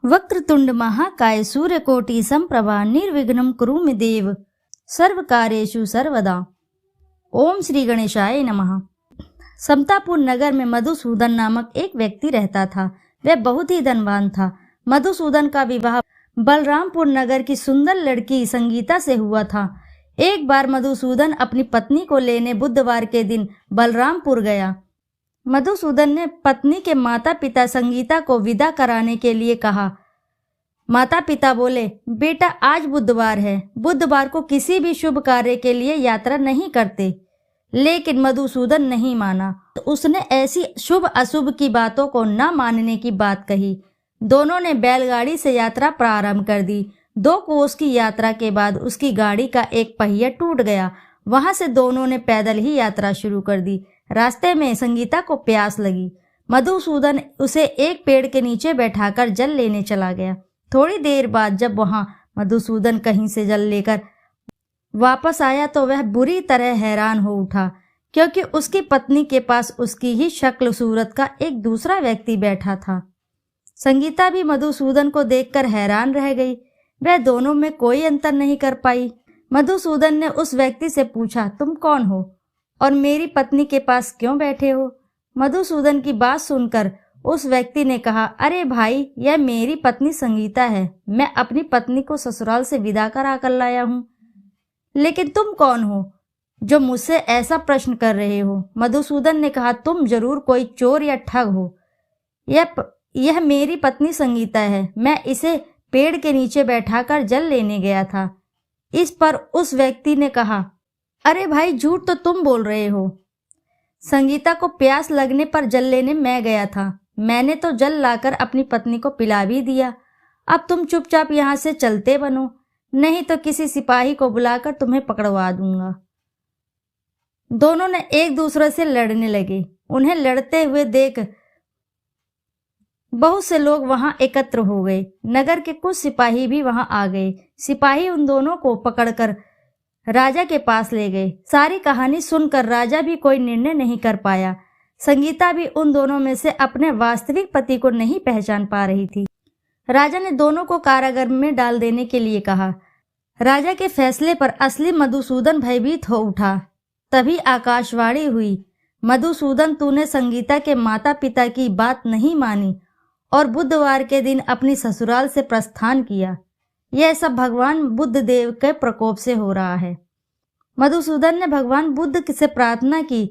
वक्रतुंड महाकाय सूर्यकोटि समप्रभा निर्विघ्नं कुरु मे देव सर्वकार्येषु सर्वदा। ओम श्री गणेशाय नमः। समतापुर नगर में मधुसूदन नामक एक व्यक्ति रहता था। वह बहुत ही धनवान था। मधुसूदन का विवाह बलरामपुर नगर की सुंदर लड़की संगीता से हुआ था। एक बार मधुसूदन अपनी पत्नी को लेने बुधवार के दिन बलरामपुर गया। मधुसूदन ने पत्नी के माता पिता संगीता को विदा कराने के लिए कहा। माता पिता बोले, बेटा आज बुधवार है, बुधवार को किसी भी शुभ कार्य के लिए यात्रा नहीं करते। लेकिन मधुसूदन नहीं माना। तो उसने ऐसी शुभ अशुभ की बातों को न मानने की बात कही। दोनों ने बैलगाड़ी से यात्रा प्रारंभ कर दी। 2 कोस की यात्रा के बाद उसकी गाड़ी का एक पहिया टूट गया। वहां से दोनों ने पैदल ही यात्रा शुरू कर दी। रास्ते में संगीता को प्यास लगी। मधुसूदन उसे एक पेड़ के नीचे बैठाकर जल लेने चला गया। थोड़ी देर बाद जब वहां मधुसूदन कहीं से जल लेकर वापस आया तो वह बुरी तरह हैरान हो उठा, क्योंकि उसकी पत्नी के पास उसकी ही शक्ल सूरत का एक दूसरा व्यक्ति बैठा था। संगीता भी मधुसूदन को देखकर हैरान रह गई। वह दोनों में कोई अंतर नहीं कर पाई। मधुसूदन ने उस व्यक्ति से पूछा, तुम कौन हो और मेरी पत्नी के पास क्यों बैठे हो? मधुसूदन की बात सुनकर उस व्यक्ति ने कहा, अरे भाई, यह मेरी पत्नी संगीता है। मैं अपनी पत्नी को ससुराल से विदा करा कर लाया हूँ। लेकिन तुम कौन हो जो मुझसे ऐसा प्रश्न कर रहे हो? मधुसूदन ने कहा, तुम जरूर कोई चोर या ठग हो। यह मेरी पत्नी संगीता है। मैं इसे पेड़ के नीचे बैठाकर जल लेने गया था। इस पर उस व्यक्ति ने कहा, अरे भाई, झूठ तो तुम बोल रहे हो। संगीता को प्यास लगने पर जल लेने मैं गया था। मैंने तो जल लाकर अपनी पत्नी को पिला भी दिया। अब तुम चुपचाप यहाँ से चलते बनो, नहीं तो किसी सिपाही को बुलाकर तुम्हें पकड़वा दूंगा। दोनों ने एक दूसरे से लड़ने लगे। उन्हें लड़ते हुए देख बहुत से लोग वहां एकत्र हो गए। नगर के कुछ सिपाही भी वहां आ गए। सिपाही उन दोनों को पकड़कर राजा के पास ले गए। सारी कहानी सुनकर राजा भी कोई निर्णय नहीं कर पाया। संगीता भी उन दोनों में से अपने वास्तविक पति को नहीं पहचान पा रही थी। राजा ने दोनों को कारागार में डाल देने के लिए कहा। राजा के फैसले पर असली मधुसूदन भयभीत हो उठा। तभी आकाशवाणी हुई, मधुसूदन, तूने संगीता के माता पिता की बात नहीं मानी और बुधवार के दिन अपनी ससुराल से प्रस्थान किया। यह सब भगवान बुद्ध देव के प्रकोप से हो रहा है। मधुसूदन ने भगवान बुद्ध से प्रार्थना की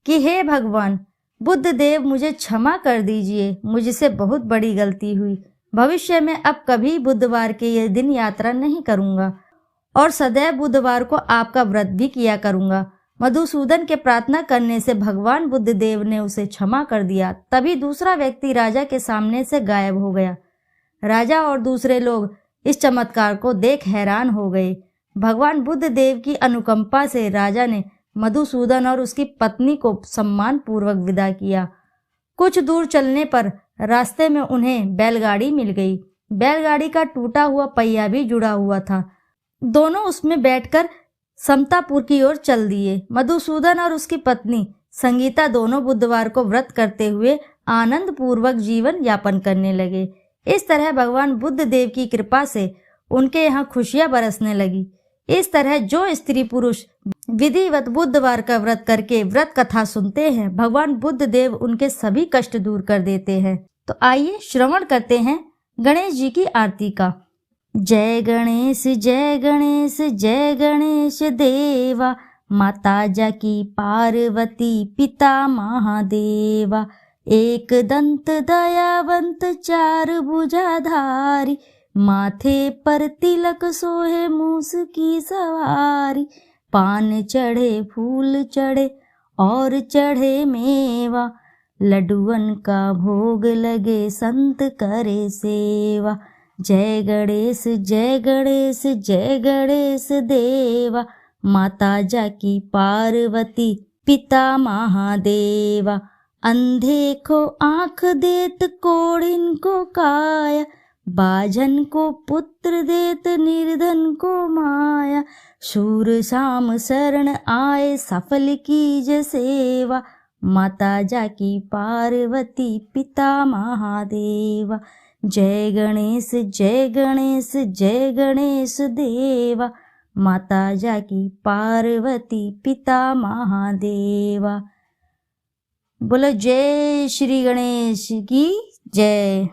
कि हे भगवान बुद्ध देव, मुझे क्षमा कर दीजिए। मुझसे बहुत बड़ी गलती हुई। भविष्य में अब कभी बुधवार के ये दिन यात्रा नहीं करूंगा और सदैव बुधवार को आपका व्रत भी किया करूंगा। मधुसूदन के प्रार्थना करने से भगवान बुद्ध देव ने उसे क्षमा कर दिया। तभी दूसरा व्यक्ति राजा के सामने से गायब हो गया। राजा और दूसरे लोग इस चमत्कार को देख हैरान हो गए। भगवान बुद्ध देव की अनुकंपा से राजा ने मधुसूदन और उसकी पत्नी को सम्मान पूर्वक विदा किया। कुछ दूर चलने पर रास्ते में उन्हें बैलगाड़ी मिल गई। बैलगाड़ी का टूटा हुआ पहिया भी जुड़ा हुआ था। दोनों उसमें बैठकर समतापुर की ओर चल दिए। मधुसूदन और उसकी पत्नी संगीता दोनों बुधवार को व्रत करते हुए आनंद पूर्वक जीवन यापन करने लगे। इस तरह भगवान बुद्ध देव की कृपा से उनके यहाँ खुशियां बरसने लगी। इस तरह जो स्त्री पुरुष विधिवत बुधवार का व्रत करके व्रत कथा सुनते हैं, भगवान बुद्ध देव उनके सभी कष्ट दूर कर देते हैं। तो आइए श्रवण करते हैं गणेश जी की आरती का। जय गणेश जय गणेश जय गणेश देवा, माता जाकी पार्वती पिता महादेवा, एक दंत दयावंत चार भुजाधारी, माथे पर तिलक सोहे मूस की सवारी, पान चढ़े फूल चढ़े और चढ़े मेवा, लड्डुअन का भोग लगे संत करे सेवा। जय गणेश जय गणेश जय गणेश देवा, माता जाकी पार्वती पिता महादेवा, अंधे को आँख देत कोढ़िन को काया, बाझन को पुत्र देत निर्धन को माया, शूर शाम शरण आए सफल कीज सेवा, माता जाकी पार्वती पिता महादेवा। जय गणेश जय गणेश जय गणेश देवा, माता जाकी पार्वती पिता महादेवा। बोलो जय श्री गणेश की जय।